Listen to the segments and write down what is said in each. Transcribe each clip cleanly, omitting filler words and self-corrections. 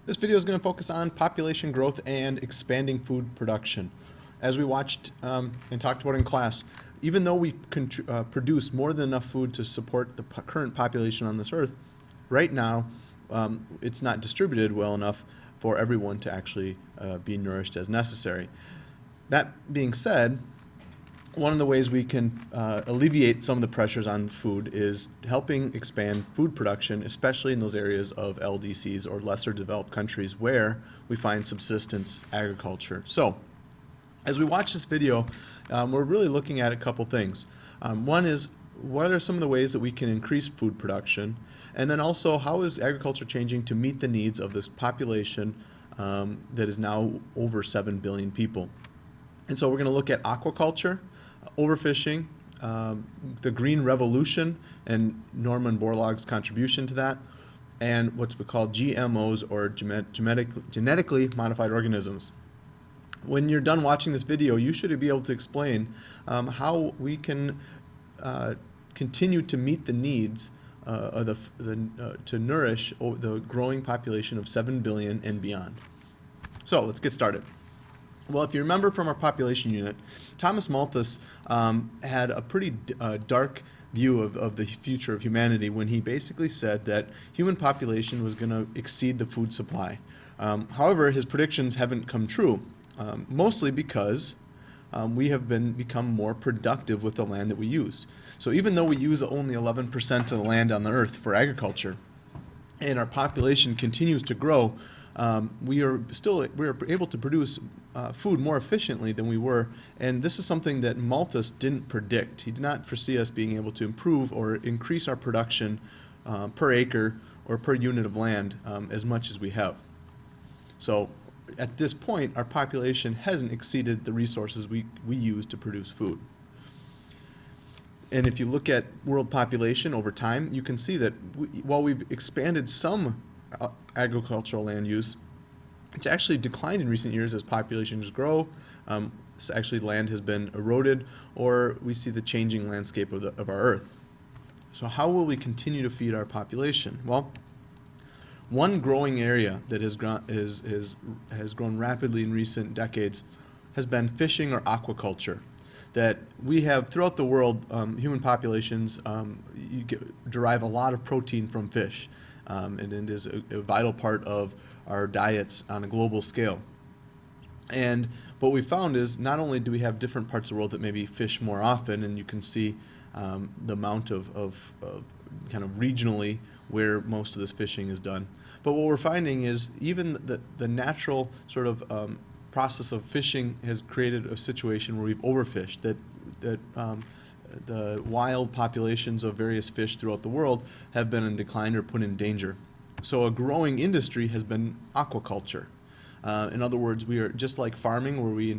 This video is going to focus on population growth and expanding food production. As we watched and talked about in class, even though we produce more than enough food to support the current population on this earth, right now it's not distributed well enough for everyone to actually be nourished as necessary. That being said, one of the ways we can alleviate some of the pressures on food is helping expand food production, especially in those areas of LDCs or lesser developed countries where we find subsistence agriculture. So, as we watch this video, we're really looking at a couple things. One is, what are some of the ways that we can increase food production? And then also, how is agriculture changing to meet the needs of this population that is now over 7 billion people? And so we're going to look at aquaculture, overfishing, the green revolution and Norman Borlaug's contribution to that, and what's called GMOs or genetically modified organisms. When you're done watching this video, you should be able to explain how we can continue to meet the needs to nourish the growing population of 7 billion and beyond. So let's get started. Well, if you remember from our population unit, Thomas Malthus had a pretty dark view of the future of humanity when he basically said that human population was going to exceed the food supply. However, his predictions haven't come true, mostly because we have become more productive with the land that we use. So even though we use only 11% of the land on the earth for agriculture, and our population continues to grow, we are able to produce food more efficiently than we were, and this is something that Malthus didn't predict. He did not foresee us being able to improve or increase our production per acre or per unit of land as much as we have. So at this point, our population hasn't exceeded the resources we use to produce food. And if you look at world population over time, you can see that while we've expanded some agricultural land use, it's actually declined in recent years as populations grow. So actually land has been eroded, or we see the changing landscape of our earth. So how will we continue to feed our population? Well, one growing area that has grown rapidly in recent decades has been fishing or aquaculture. That we have throughout the world, human populations derive a lot of protein from fish. And it is a vital part of our diets on a global scale. And what we found is not only do we have different parts of the world that maybe fish more often, and you can see the amount of kind of regionally where most of this fishing is done, but what we're finding is even the natural sort of process of fishing has created a situation where we've overfished, that the wild populations of various fish throughout the world have been in decline or put in danger. So a growing industry has been aquaculture. In other words, we are just like farming, where we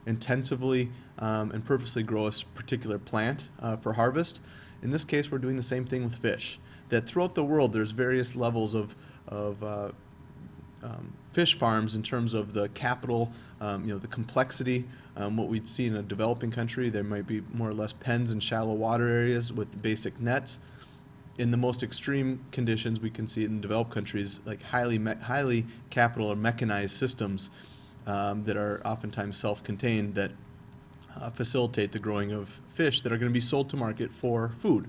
intensively and purposely grow a particular plant for harvest. In this case, we're doing the same thing with fish. That throughout the world, there's various levels of fish farms in terms of the capital, the complexity. What we'd see in a developing country, there might be more or less pens in shallow water areas with basic nets. In the most extreme conditions, we can see in developed countries like highly capital or mechanized systems that are oftentimes self-contained that facilitate the growing of fish that are going to be sold to market for food.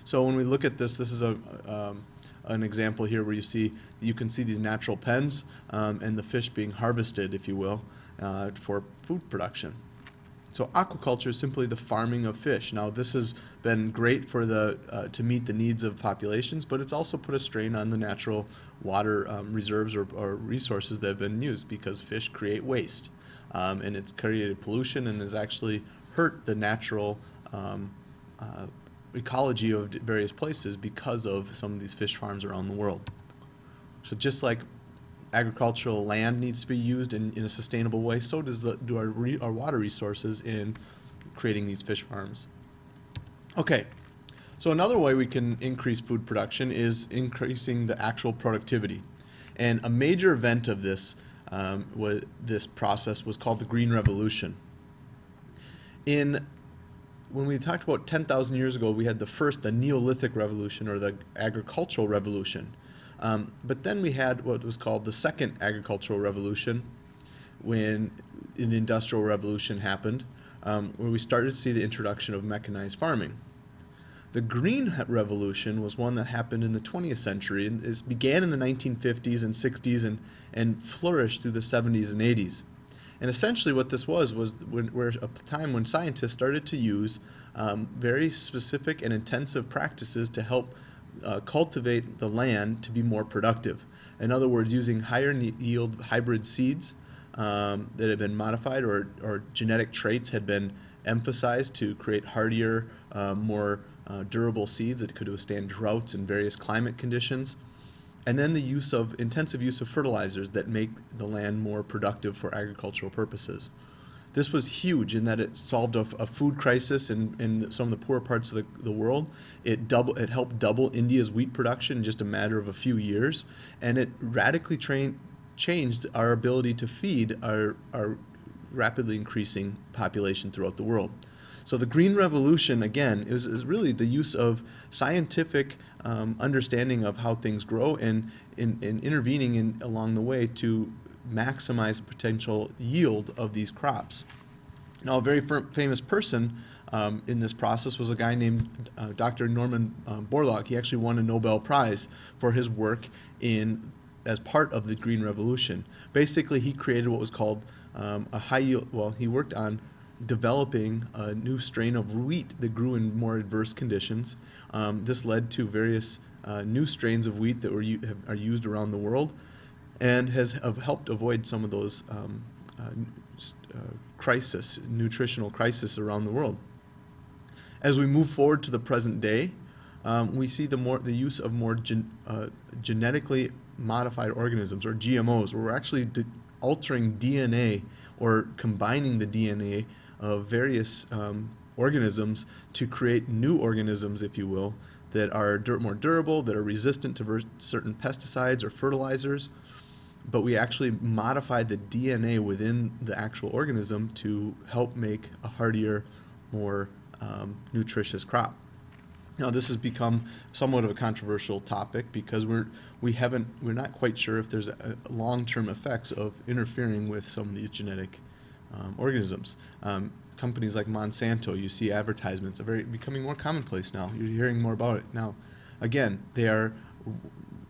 So when we look at this is an example here where you can see these natural pens and the fish being harvested, if you will, for food production. So aquaculture is simply the farming of fish. Now this has been great for to meet the needs of populations, but it's also put a strain on the natural water reserves or resources that have been used, because fish create waste, and it's created pollution and has actually hurt the natural ecology of various places because of some of these fish farms around the world. So just like agricultural land needs to be used in a sustainable way, so do our water resources in creating these fish farms. Okay, so another way we can increase food production is increasing the actual productivity. And a major event of this process was called the Green Revolution. When we talked about 10,000 years ago, we had the Neolithic Revolution, or the agricultural revolution. But then we had what was called the second agricultural revolution, when the Industrial Revolution happened, where we started to see the introduction of mechanized farming. The Green Revolution was one that happened in the 20th century, and it began in the 1950s and 60s and flourished through the 70s and 80s. And essentially what this was a time when scientists started to use very specific and intensive practices to help cultivate the land to be more productive. In other words, using higher yield hybrid seeds that had been modified, or genetic traits had been emphasized to create hardier, more durable seeds that could withstand droughts and various climate conditions. And then the intensive use of fertilizers that make the land more productive for agricultural purposes. This was huge in that it solved a food crisis in some of the poorer parts of the world. It helped double India's wheat production in just a matter of a few years, and it radically changed our ability to feed our rapidly increasing population throughout the world. So the Green Revolution, again, is really the use of scientific understanding of how things grow and intervening along the way to maximize the potential yield of these crops. Now, a very famous person in this process was a guy named Dr. Norman Borlaug. He actually won a Nobel Prize for his work as part of the Green Revolution. Basically, he created what was called a high yield. Well, he worked on developing a new strain of wheat that grew in more adverse conditions. This led to various new strains of wheat that are used around the world, and has helped avoid some of those nutritional crisis around the world. As we move forward to the present day, we see the use of more genetically modified organisms, or GMOs, where we're actually altering DNA or combining the DNA of various organisms to create new organisms, if you will, that are more durable, that are resistant to certain pesticides or fertilizers. But we actually modified the DNA within the actual organism to help make a hardier, more nutritious crop. Now, this has become somewhat of a controversial topic because we're not quite sure if there's long-term effects of interfering with some of these genetic organisms. Companies like Monsanto, you see advertisements are becoming more commonplace now. You're hearing more about it now. Again, they are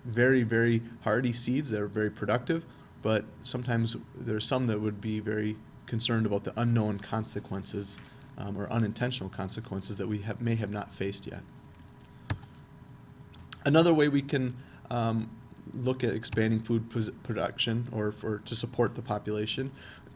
very, very hardy seeds that are very productive, but sometimes there's some that would be very concerned about the unknown consequences or unintentional consequences that we may have not faced yet. Another way we can look at expanding food production or to support the population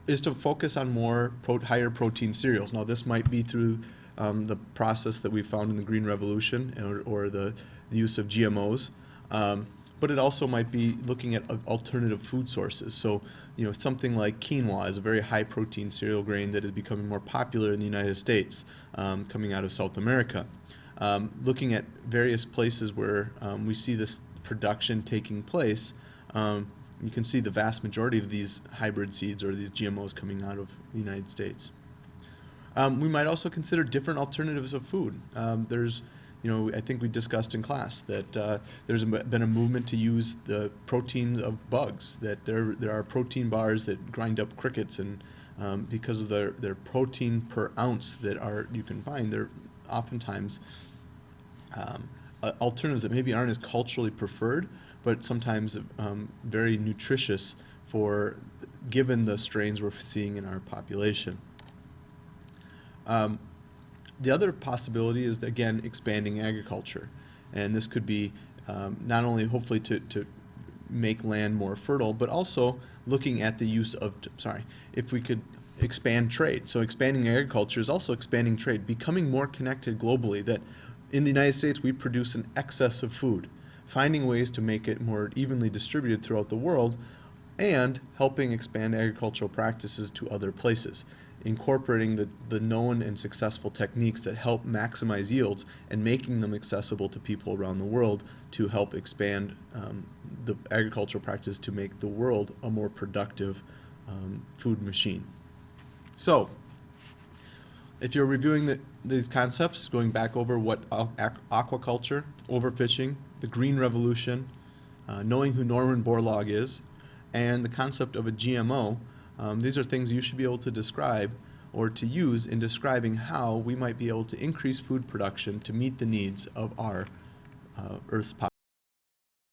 is to focus on more higher protein cereals. Now, this might be through the process that we found in the Green Revolution or the use of GMOs, but it also might be looking at alternative food sources. So, something like quinoa is a very high protein cereal grain that is becoming more popular in the United States, coming out of South America. Looking at various places where we see this production taking place, you can see the vast majority of these hybrid seeds or these GMOs coming out of the United States. We might also consider different alternatives of food. I think we discussed in class that there's been a movement to use the proteins of bugs, that there are protein bars that grind up crickets, and because of their protein per ounce you can find, they're oftentimes alternatives that maybe aren't as culturally preferred, but sometimes very nutritious given the strains we're seeing in our population. The other possibility is, again, expanding agriculture. And this could be not only hopefully to make land more fertile, but also looking at the use of, if we could expand trade. So expanding agriculture is also expanding trade, becoming more connected globally, that in the United States we produce an excess of food, finding ways to make it more evenly distributed throughout the world, and helping expand agricultural practices to other places, incorporating the known and successful techniques that help maximize yields and making them accessible to people around the world to help expand the agricultural practice to make the world a more productive food machine. So, if you're reviewing these concepts, going back over what aquaculture, overfishing, the Green Revolution, knowing who Norman Borlaug is, and the concept of a GMO. These are things you should be able to describe or to use in describing how we might be able to increase food production to meet the needs of our Earth's population.